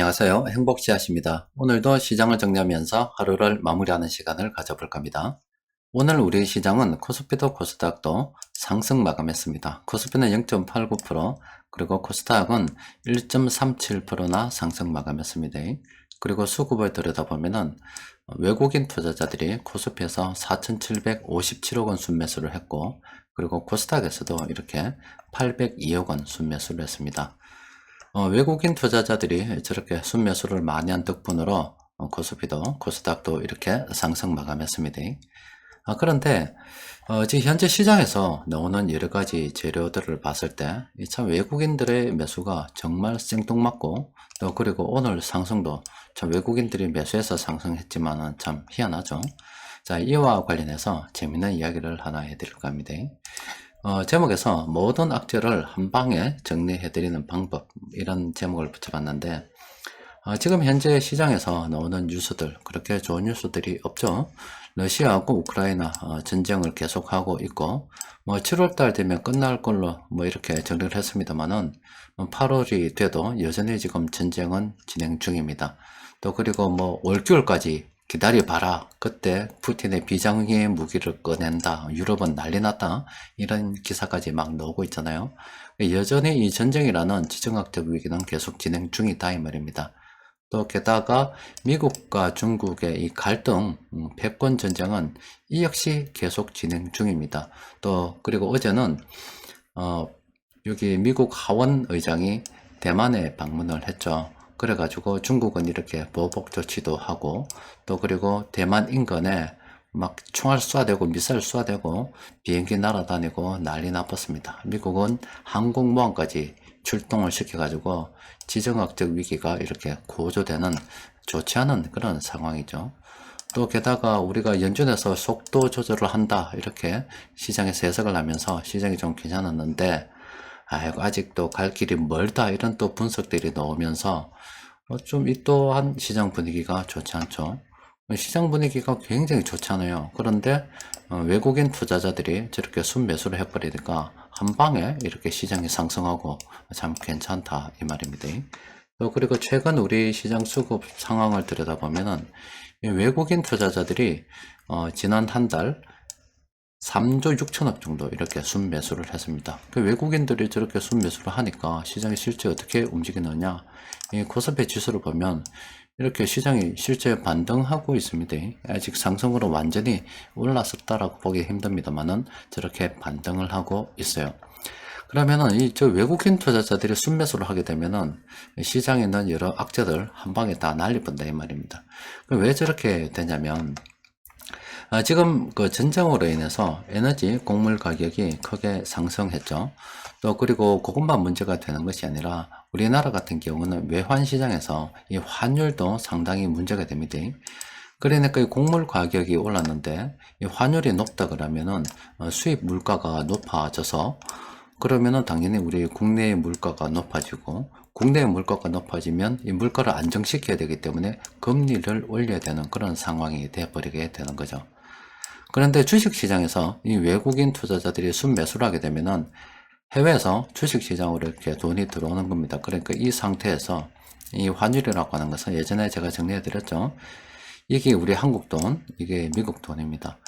안녕하세요. 행복씨앗입니다. 오늘도 시장을 정리하면서 하루를 마무리하는 시간을 가져볼까 합니다. 오늘 우리 시장은 코스피도 코스닥도 상승 마감했습니다. 코스피는 0.89%, 그리고 코스닥은 1.37%나 상승 마감했습니다. 그리고 수급을 들여다보면은 외국인 투자자들이 코스피에서 4,757억 원 순매수를 했고, 그리고 코스닥에서도 이렇게 802억 원 순매수를 했습니다. 외국인 투자자들이 저렇게 순매수를 많이 한 덕분으로 코스피도 코스닥도 이렇게 상승 마감했습니다. 그런데 지금 현재 시장에서 나오는 여러 가지 재료들을 봤을 때 참 외국인들의 매수가 정말 생뚱맞고, 또 그리고 오늘 상승도 참 외국인들이 매수해서 상승했지만은 참 희한하죠. 자, 이와 관련해서 재밌는 이야기를 하나 해드릴까 합니다. 제목에서 모든 악재를 한 방에 정리해드리는 방법, 이런 제목을 붙여봤는데, 지금 현재 시장에서 나오는 뉴스들, 그렇게 좋은 뉴스들이 없죠. 러시아하고 우크라이나 전쟁을 계속하고 있고, 7월달 되면 끝날 걸로 이렇게 정리를 했습니다만은 8월이 돼도 여전히 지금 전쟁은 진행 중입니다. 또 그리고 올겨울까지 기다려봐라, 그때 푸틴의 비장의 무기를 꺼낸다, 유럽은 난리 났다, 이런 기사까지 막 나오고 있잖아요. 여전히 이 전쟁이라는 지정학적 위기는 계속 진행 중이다, 이 말입니다. 또 게다가 미국과 중국의 이 갈등, 패권 전쟁은 이 역시 계속 진행 중입니다. 또 그리고 어제는 여기 미국 하원 의장이 대만에 방문을 했죠. 그래가지고 중국은 이렇게 보복 조치도 하고, 또 그리고 대만 인근에 막 총알 쏴대고 미사일 쏴대고 비행기 날아다니고 난리 나빴습니다. 미국은 항공모함까지 출동을 시켜가지고 지정학적 위기가 이렇게 고조되는, 좋지 않은 그런 상황이죠. 또 게다가 우리가 연준에서 속도 조절을 한다, 이렇게 시장에서 해석을 하면서 시장이 좀 괜찮았는데, 아이고 아직도 갈 길이 멀다, 이런 또 분석들이 나오면서 좀 이 또한 시장 분위기가 좋지 않죠. 시장 분위기가 굉장히 좋잖아요. 그런데 외국인 투자자들이 저렇게 순매수를 해버리니까 한 방에 이렇게 시장이 상승하고 참 괜찮다, 이 말입니다. 또 그리고 최근 우리 시장 수급 상황을 들여다보면은 외국인 투자자들이 지난 한 달 3조 6천억 정도 이렇게 순매수를 했습니다. 그 외국인들이 저렇게 순매수를 하니까 시장이 실제 어떻게 움직이느냐, 이 코스피 지수를 보면 이렇게 시장이 실제 반등하고 있습니다. 아직 상승으로 완전히 올랐었다라고 보기 힘듭니다만은 저렇게 반등을 하고 있어요. 그러면은 저 외국인 투자자들이 순매수를 하게 되면은 시장에 있는 여러 악재들 한 방에 다 난리본다, 이 말입니다. 왜 저렇게 되냐면, 지금 그 전쟁으로 인해서 에너지 곡물 가격이 크게 상승했죠. 또 그리고 그것만 문제가 되는 것이 아니라 우리나라 같은 경우는 외환 시장에서 이 환율도 상당히 문제가 됩니다. 그러니까 이 곡물 가격이 올랐는데 이 환율이 높다 그러면은 수입 물가가 높아져서, 그러면은 당연히 우리 국내의 물가가 높아지고, 국내의 물가가 높아지면 이 물가를 안정시켜야 되기 때문에 금리를 올려야 되는 그런 상황이 되어버리게 되는 거죠. 그런데 주식시장에서 이 외국인 투자자들이 순매수를 하게 되면은 해외에서 주식시장으로 이렇게 돈이 들어오는 겁니다. 그러니까 이 상태에서 이 환율이라고 하는 것은 예전에 제가 정리해 드렸죠. 이게 우리 한국 돈, 이게 미국 돈입니다.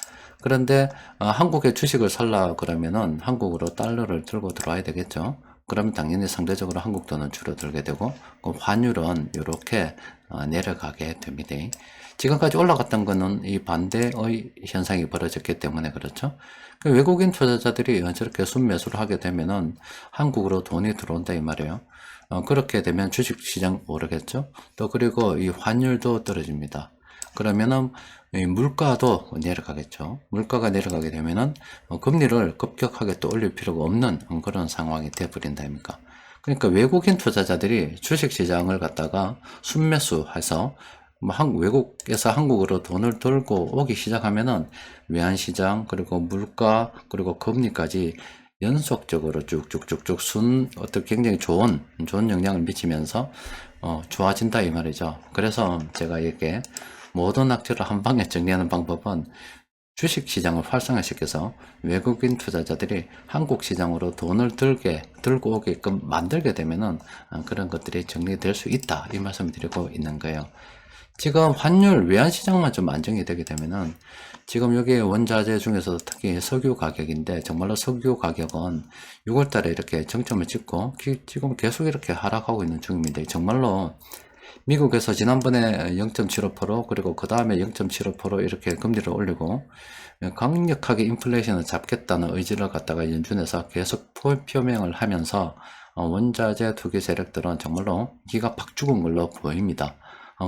그런데 한국의 주식을 살라 그러면은 한국으로 달러를 들고 들어와야 되겠죠. 그러면 당연히 상대적으로 한국 돈은 줄어들게 되고, 그 환율은 이렇게 내려가게 됩니다. 지금까지 올라갔던 거는 이 반대의 현상이 벌어졌기 때문에 그렇죠. 그 외국인 투자자들이 저렇게 순매수를 하게 되면은 한국으로 돈이 들어온다, 이 말이에요. 그렇게 되면 주식시장 오르겠죠. 또 그리고 이 환율도 떨어집니다. 그러면은 이 물가도 내려가겠죠. 물가가 내려가게 되면은 금리를 급격하게 또 올릴 필요가 없는 그런 상황이 되어버린다, 아닙니까? 그러니까 외국인 투자자들이 주식시장을 갖다가 순매수해서 외국에서 한국으로 돈을 들고 오기 시작하면은 외환시장, 그리고 물가, 그리고 금리까지 연속적으로 쭉쭉쭉쭉 어떤 굉장히 좋은 영향을 미치면서 좋아진다, 이 말이죠. 그래서 제가 이렇게 모든 악재를 한 방에 정리하는 방법은 주식시장을 활성화시켜서 외국인 투자자들이 한국 시장으로 돈을 들고 오게끔 만들게 되면은 그런 것들이 정리될 수 있다, 이 말씀을 드리고 있는 거예요. 지금 환율 외환시장만 좀 안정이 되게 되면은, 지금 여기 원자재 중에서 특히 석유 가격인데, 정말로 석유 가격은 6월달에 이렇게 정점을 찍고 지금 계속 이렇게 하락하고 있는 중입니다. 정말로 미국에서 지난번에 0.75% 그리고 그 다음에 0.75% 이렇게 금리를 올리고 강력하게 인플레이션을 잡겠다는 의지를 갖다가 연준에서 계속 표명을 하면서 원자재 투기 세력들은 정말로 기가 팍 죽은 걸로 보입니다.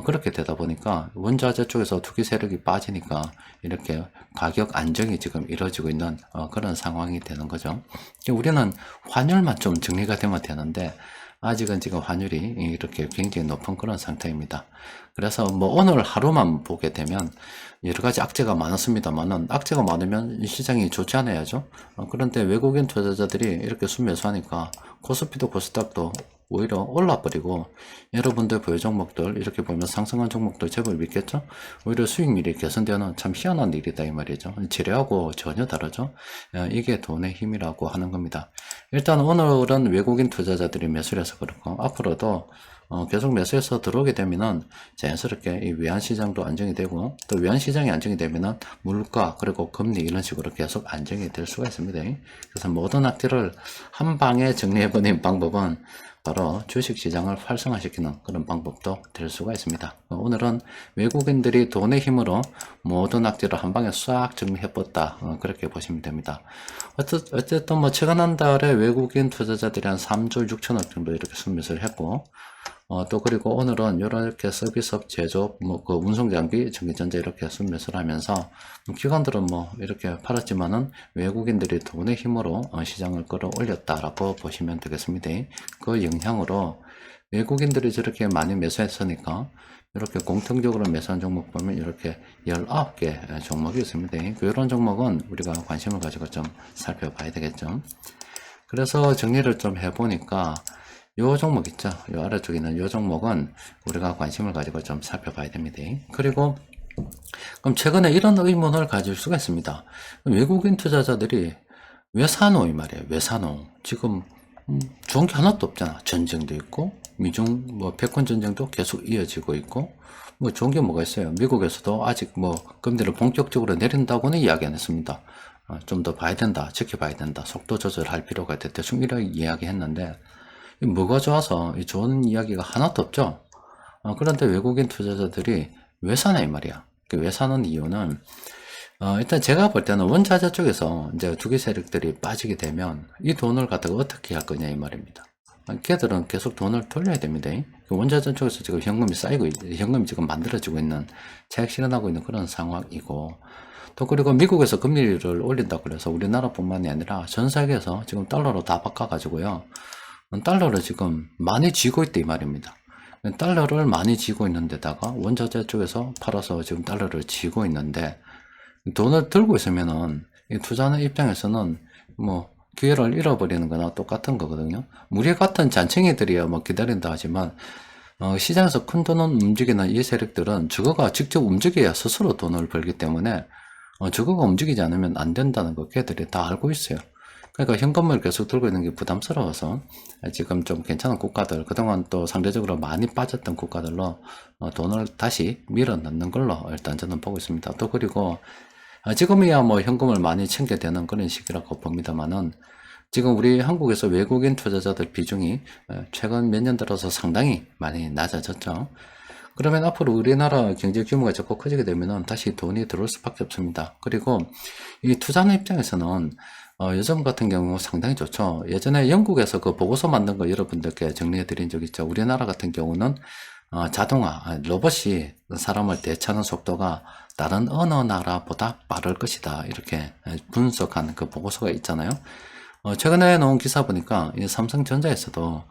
그렇게 되다 보니까 원자재 쪽에서 투기 세력이 빠지니까 이렇게 가격 안정이 지금 이루어지고 있는 그런 상황이 되는 거죠. 우리는 환율만 좀 정리가 되면 되는데, 아직은 지금 환율이 이렇게 굉장히 높은 그런 상태입니다. 그래서 뭐 오늘 하루만 보게 되면 여러 가지 악재가 많았습니다만은, 악재가 많으면 시장이 좋지 않아야죠. 그런데 외국인 투자자들이 이렇게 순매수하니까 코스피도 코스닥도 오히려 올라버리고, 여러분들 보유 종목들 이렇게 보면 상승한 종목들 제법 있겠죠. 오히려 수익률이 개선되는 참 희한한 일이다, 이 말이죠. 지뢰하고 전혀 다르죠. 이게 돈의 힘이라고 하는 겁니다. 일단 오늘은 외국인 투자자들이 매수를 해서 그렇고, 앞으로도 계속 매수해서 들어오게 되면은 자연스럽게 이 외환시장도 안정이 되고, 또 외환시장이 안정이 되면은 물가 그리고 금리 이런 식으로 계속 안정이 될 수가 있습니다. 그래서 모든 악재를 한 방에 정리해버린 방법은 바로 주식시장을 활성화시키는 그런 방법도 될 수가 있습니다. 오늘은 외국인들이 돈의 힘으로 모든 악재를 한 방에 싹 정리해봤다, 그렇게 보시면 됩니다. 어쨌든 뭐 최근 한 달에 외국인 투자자들이 한 3조 6천억 정도 이렇게 순매수를 했고, 또 그리고 오늘은 이렇게 서비스업, 제조업, 뭐 그 운송장비, 전기전자 이렇게 순매수를 하면서, 기관들은 뭐 이렇게 팔았지만은 외국인들이 돈의 힘으로 시장을 끌어올렸다라고 보시면 되겠습니다. 그 영향으로 외국인들이 저렇게 많이 매수했으니까 이렇게 공통적으로 매수한 종목 보면 이렇게 19개 종목이 있습니다. 이런 종목은 우리가 관심을 가지고 좀 살펴봐야 되겠죠. 그래서 정리를 좀 해보니까 요 종목 있죠. 요 아래쪽에 있는 요 종목은 우리가 관심을 가지고 좀 살펴봐야 됩니다. 그리고 그럼 최근에 이런 의문을 가질 수가 있습니다. 외국인 투자자들이 왜 사노, 이 말이에요. 왜 사노? 지금 좋은 게 하나도 없잖아. 전쟁도 있고, 미중 뭐 패권 전쟁도 계속 이어지고 있고, 뭐 좋은 게 뭐가 있어요. 미국에서도 아직 뭐 금리를 본격적으로 내린다고는 이야기 안 했습니다. 좀 더 봐야 된다, 지켜봐야 된다, 속도 조절할 필요가 있다, 대충 이렇게 이야기했는데, 뭐가 좋아서 이 좋은 이야기가 하나도 없죠. 그런데 외국인 투자자들이 왜 사나, 이 말이야. 왜 사는 이유는, 일단 제가 볼 때는 원자재 쪽에서 이제 투기 세력들이 빠지게 되면 이 돈을 갖다가 어떻게 할 거냐, 이 말입니다. 걔들은 계속 돈을 돌려야 됩니다. 원자재 쪽에서 지금 현금이 쌓이고, 현금이 지금 만들어지고 있는, 차익 실현하고 있는 그런 상황이고, 또 그리고 미국에서 금리를 올린다고 그래서 우리나라뿐만이 아니라 전 세계에서 지금 달러로 다 바꿔가지고요, 달러를 지금 많이 쥐고 있다, 이 말입니다. 달러를 많이 쥐고 있는데다가 원자재 쪽에서 팔아서 지금 달러를 쥐고 있는데, 돈을 들고 있으면은 투자하는 입장에서는 뭐 기회를 잃어버리는 거나 똑같은 거거든요. 우리 같은 잔챙이들이야 뭐 기다린다 하지만, 시장에서 큰 돈을 움직이는 이 세력들은 저거가 직접 움직여야 스스로 돈을 벌기 때문에 저거가 움직이지 않으면 안 된다는 거 걔들이 다 알고 있어요. 그러니까 현금을 계속 들고 있는 게 부담스러워서 지금 좀 괜찮은 국가들, 그동안 또 상대적으로 많이 빠졌던 국가들로 돈을 다시 밀어 넣는 걸로 일단 저는 보고 있습니다. 또 그리고 지금이야 뭐 현금을 많이 챙겨대는 그런 시기라고 봅니다만은, 지금 우리 한국에서 외국인 투자자들 비중이 최근 몇 년 들어서 상당히 많이 낮아졌죠. 그러면 앞으로 우리나라 경제 규모가 자꾸 커지게 되면은 다시 돈이 들어올 수밖에 없습니다. 그리고 이 투자하는 입장에서는 요즘 같은 경우 상당히 좋죠. 예전에 영국에서 그 보고서 만든 거 여러분들께 정리해 드린 적 있죠. 우리나라 같은 경우는 자동화, 로봇이 사람을 대체하는 속도가 다른 어느 나라보다 빠를 것이다, 이렇게 분석한 그 보고서가 있잖아요. 최근에 나온 기사 보니까 이 삼성전자에서도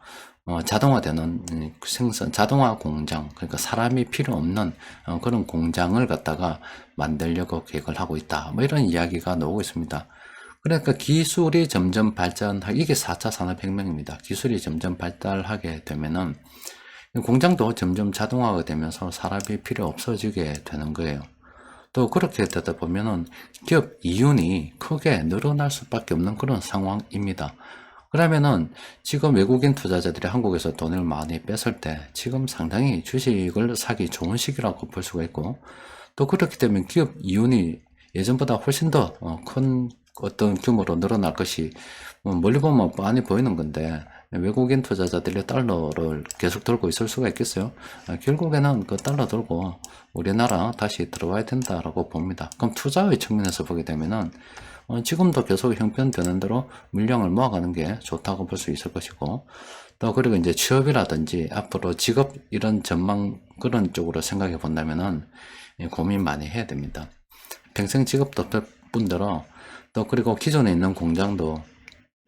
자동화되는 생산, 자동화 공장, 그러니까 사람이 필요 없는 그런 공장을 갖다가 만들려고 계획을 하고 있다, 뭐 이런 이야기가 나오고 있습니다. 그러니까 기술이 점점 발전하게, 이게 4차 산업혁명입니다. 기술이 점점 발달하게 되면은 공장도 점점 자동화가 되면서 사람이 필요 없어지게 되는 거예요. 또 그렇게 되다 보면은 기업 이윤이 크게 늘어날 수밖에 없는 그런 상황입니다. 그러면은 지금 외국인 투자자들이 한국에서 돈을 많이 뺐을 때 지금 상당히 주식을 사기 좋은 시기라고 볼 수가 있고, 또 그렇기 때문에 기업 이윤이 예전보다 훨씬 더 큰 어떤 규모로 늘어날 것이 멀리 보면 많이 보이는 건데, 외국인 투자자들이 달러를 계속 들고 있을 수가 있겠어요? 결국에는 그 달러 들고 우리나라 다시 들어와야 된다라고 봅니다. 그럼 투자의 측면에서 보게 되면은 지금도 계속 형편되는 대로 물량을 모아가는 게 좋다고 볼 수 있을 것이고, 또 그리고 이제 취업이라든지 앞으로 직업 이런 전망 그런 쪽으로 생각해 본다면은 고민 많이 해야 됩니다. 평생 직업도 될 뿐더러 또 그리고 기존에 있는 공장도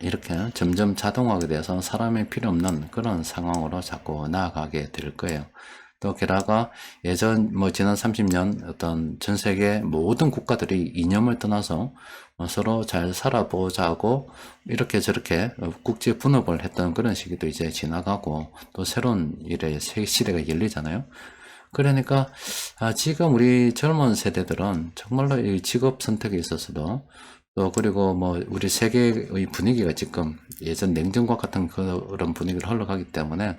이렇게 점점 자동화가 돼서 사람이 필요 없는 그런 상황으로 자꾸 나아가게 될 거예요. 또 게다가 예전 지난 30년 어떤 전 세계 모든 국가들이 이념을 떠나서 서로 잘 살아보자고 이렇게 저렇게 국제 분업을 했던 그런 시기도 이제 지나가고, 또 새로운 일의 시대가 열리잖아요. 그러니까 지금 우리 젊은 세대들은 정말로 이 직업 선택에 있어서도, 또 그리고 우리 세계의 분위기가 지금 예전 냉전과 같은 그런 분위기를 흘러가기 때문에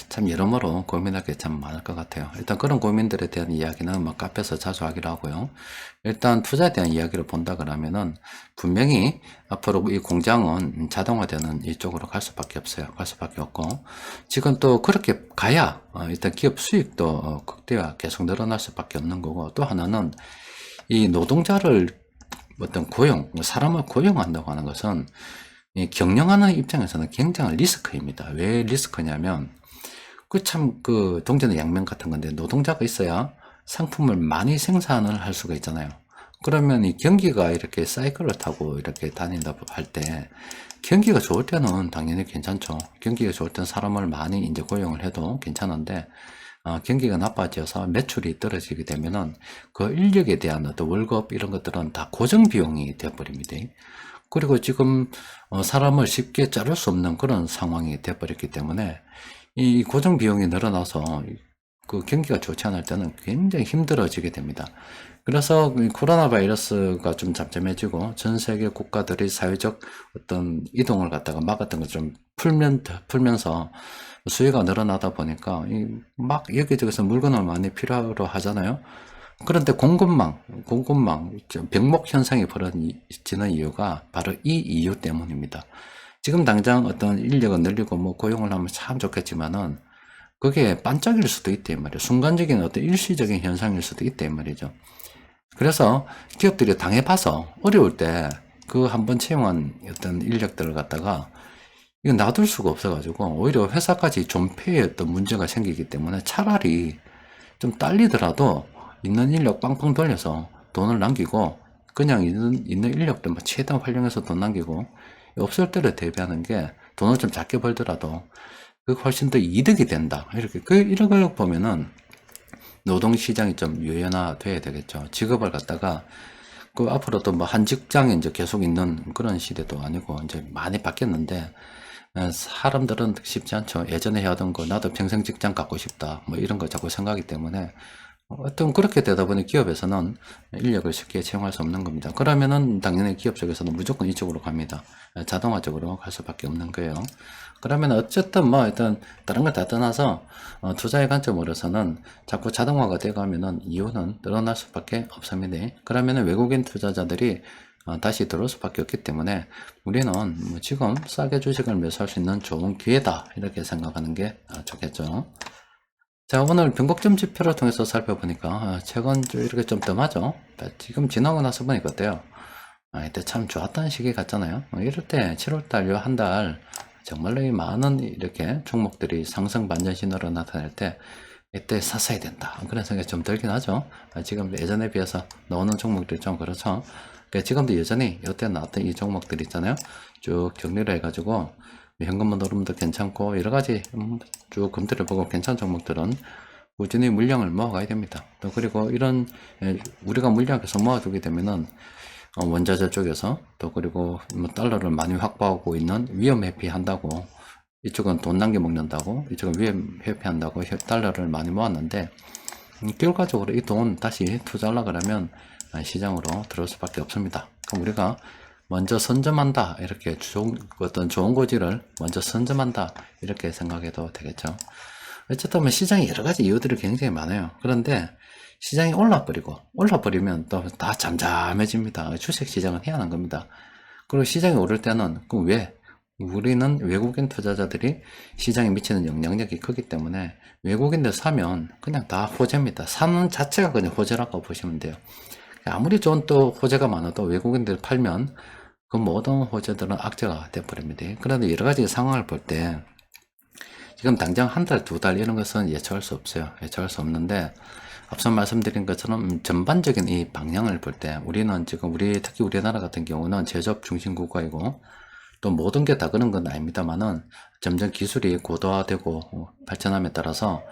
참 여러모로 고민할 게 참 많을 것 같아요. 일단 그런 고민들에 대한 이야기는 카페에서 자주 하기로 하고요. 일단 투자에 대한 이야기를 본다 그러면은 분명히 앞으로 이 공장은 자동화되는 이쪽으로 갈 수밖에 없어요. 갈 수밖에 없고, 지금 또 그렇게 가야 일단 기업 수익도 극대화 계속 늘어날 수밖에 없는 거고, 또 하나는 이 노동자를 어떤 사람을 고용한다고 하는 것은 이 경영하는 입장에서는 굉장한 리스크입니다. 왜 리스크냐면 동전의 양면 같은 건데, 노동자가 있어야 상품을 많이 생산을 할 수가 있잖아요. 그러면 이 경기가 이렇게 사이클을 타고 이렇게 다닌다고 할 때, 경기가 좋을 때는 당연히 괜찮죠. 경기가 좋을 때는 사람을 많이 이제 고용을 해도 괜찮은데, 경기가 나빠져서 매출이 떨어지게 되면은 그 인력에 대한 어떤 월급 이런 것들은 다 고정 비용이 되어버립니다. 그리고 지금 사람을 쉽게 자를 수 없는 그런 상황이 되어버렸기 때문에 이 고정 비용이 늘어나서 그 경기가 좋지 않을 때는 굉장히 힘들어지게 됩니다. 그래서 코로나 바이러스가 좀 잠잠해지고 전 세계 국가들이 사회적 어떤 이동을 갖다가 막았던 것 좀 풀면서 수요가 늘어나다 보니까 막 여기저기서 물건을 많이 필요로 하잖아요. 그런데 공급망, 병목 현상이 벌어지는 이유가 바로 이 이유 때문입니다. 지금 당장 어떤 인력을 늘리고 고용을 하면 참 좋겠지만은 그게 반짝일 수도 있단 말이에요. 순간적인 어떤 일시적인 현상일 수도 있단 말이죠. 그래서 기업들이 당해봐서 어려울 때 그 한번 채용한 어떤 인력들을 갖다가 이거 놔둘 수가 없어가지고 오히려 회사까지 존폐의 어떤 문제가 생기기 때문에 차라리 좀 딸리더라도 있는 인력 빵빵 돌려서 돈을 남기고 그냥 있는 인력들 최대한 활용해서 돈 남기고, 없을 때를 대비하는 게 돈을 좀 작게 벌더라도 그 훨씬 더 이득이 된다. 이런 걸 보면은 노동시장이 좀 유연화돼야 되겠죠. 직업을 갖다가 앞으로도 한 직장에 이제 계속 있는 그런 시대도 아니고 이제 많이 바뀌었는데, 사람들은 쉽지 않죠. 예전에 해왔던 거 나도 평생 직장 갖고 싶다 이런 거 자꾸 생각하기 때문에 그렇게 되다 보니 기업에서는 인력을 쉽게 채용할 수 없는 겁니다. 그러면은 당연히 기업 쪽에서는 무조건 이쪽으로 갑니다. 자동화적으로 갈 수밖에 없는 거예요. 그러면 어쨌든 일단 다른 걸 다 떠나서 투자의 관점으로서는 자꾸 자동화가 돼가면은 이유는 늘어날 수밖에 없습니다. 그러면은 외국인 투자자들이 다시 들어올 수밖에 없기 때문에 우리는 지금 싸게 주식을 매수할 수 있는 좋은 기회다 이렇게 생각하는 게 좋겠죠. 자, 오늘 변곡점 지표를 통해서 살펴보니까 최근 이렇게 좀 뜸하죠. 지금 지나고 나서 보니까 어때요? 이때 참 좋았던 시기 같잖아요. 이럴 때 7월달 요 한 달 정말로 많은 이렇게 종목들이 상승 반전 신호로 나타날 때 이때 샀어야 된다 그런 생각이 좀 들긴 하죠. 지금 예전에 비해서 나오는 종목들이 좀 그렇죠. 그러니까 지금도 여전히 이때 나왔던 이 종목들 있잖아요. 쭉 정리를 해가지고 현금만 오름도 괜찮고 여러가지 쭉 검토를 보고 괜찮은 종목들은 꾸준히 물량을 모아가야 됩니다. 또 그리고 이런 우리가 물량에서 모아두게 되면은 원자재 쪽에서 또 그리고 달러를 많이 확보하고 있는 위험 회피한다고, 이쪽은 돈 남겨 먹는다고 이쪽은 위험 회피한다고 달러를 많이 모았는데, 결과적으로 이 돈 다시 투자하려 그러면 시장으로 들어올 수밖에 없습니다. 그럼 우리가 먼저 선점한다, 이렇게 어떤 좋은 고지를 먼저 선점한다, 이렇게 생각해도 되겠죠. 어쨌든 뭐 시장에 여러 가지 이유들이 굉장히 많아요. 그런데 시장이 올라버리면 또 다 잠잠해집니다. 주식 시장은 희한한 겁니다. 그리고 시장이 오를 때는 왜? 우리는 외국인 투자자들이 시장에 미치는 영향력이 크기 때문에 외국인들 사면 그냥 다 호재입니다. 사는 자체가 그냥 호재라고 보시면 돼요. 아무리 좋은 또 호재가 많아도 외국인들 팔면 그 모든 호재들은 악재가 되어버립니다. 그런데 여러 가지 상황을 볼 때 지금 당장 한 달, 두 달 이런 것은 예측할 수 없어요. 예측할 수 없는데 앞서 말씀드린 것처럼 전반적인 이 방향을 볼 때 우리는 지금 특히 우리나라 같은 경우는 제조업 중심 국가이고 또 모든 게 다 그런 건 아닙니다만은 점점 기술이 고도화되고 발전함에 따라서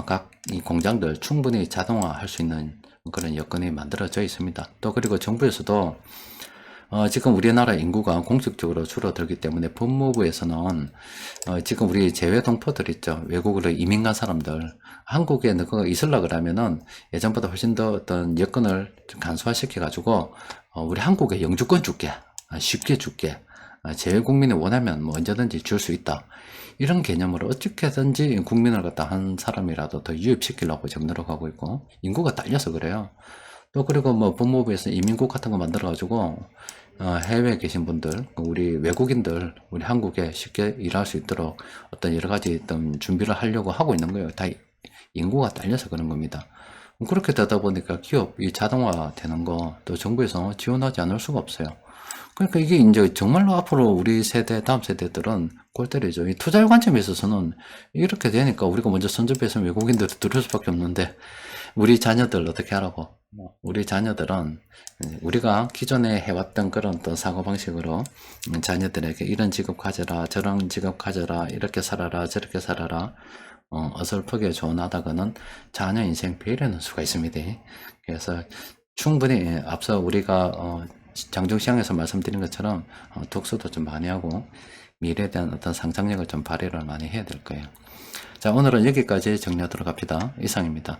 각 이 공장들 충분히 자동화할 수 있는 그런 여건이 만들어져 있습니다. 또 그리고 정부에서도 지금 우리나라 인구가 공식적으로 줄어들기 때문에 법무부에서는 지금 우리 재외 동포들 있죠. 외국으로 이민 간 사람들 한국에 있으려 그러면은 예전보다 훨씬 더 어떤 여건을 좀 간소화시켜 가지고 우리 한국에 영주권 줄게, 쉽게 줄게, 재외 국민이 원하면 뭐 언제든지 줄 수 있다, 이런 개념으로 어떻게든지 국민을 갖다 한 사람이라도 더 유입시키려고 지금 노력하고 있고, 인구가 딸려서 그래요. 또 그리고 뭐 법무부에서 이민국 같은 거 만들어 가지고 해외에 계신 분들, 우리 외국인들 우리 한국에 쉽게 일할 수 있도록 어떤 여러 가지 어떤 준비를 하려고 하고 있는 거예요. 다 인구가 딸려서 그런 겁니다. 그렇게 되다 보니까 기업이 자동화 되는 거 또 정부에서 지원하지 않을 수가 없어요. 그러니까 이게 이제 정말로 앞으로 우리 세대, 다음 세대들은 골 때리죠. 이 투자의 관점에 있어서는 이렇게 되니까 우리가 먼저 선점해서 외국인들 들을 수밖에 없는데, 우리 자녀들 어떻게 하라고? 우리 자녀들은 우리가 기존에 해왔던 그런 또 사고방식으로 자녀들에게 이런 직업 가져라, 저런 직업 가져라, 이렇게 살아라, 저렇게 살아라, 어설프게 조언하다가는 자녀 인생 배려는 수가 있습니다. 그래서 충분히 앞서 우리가 장중시장에서 말씀드린 것처럼 독서도 좀 많이 하고 미래에 대한 어떤 상상력을 좀 발휘를 많이 해야 될 거예요. 자, 오늘은 여기까지 정리하도록 합시다. 이상입니다.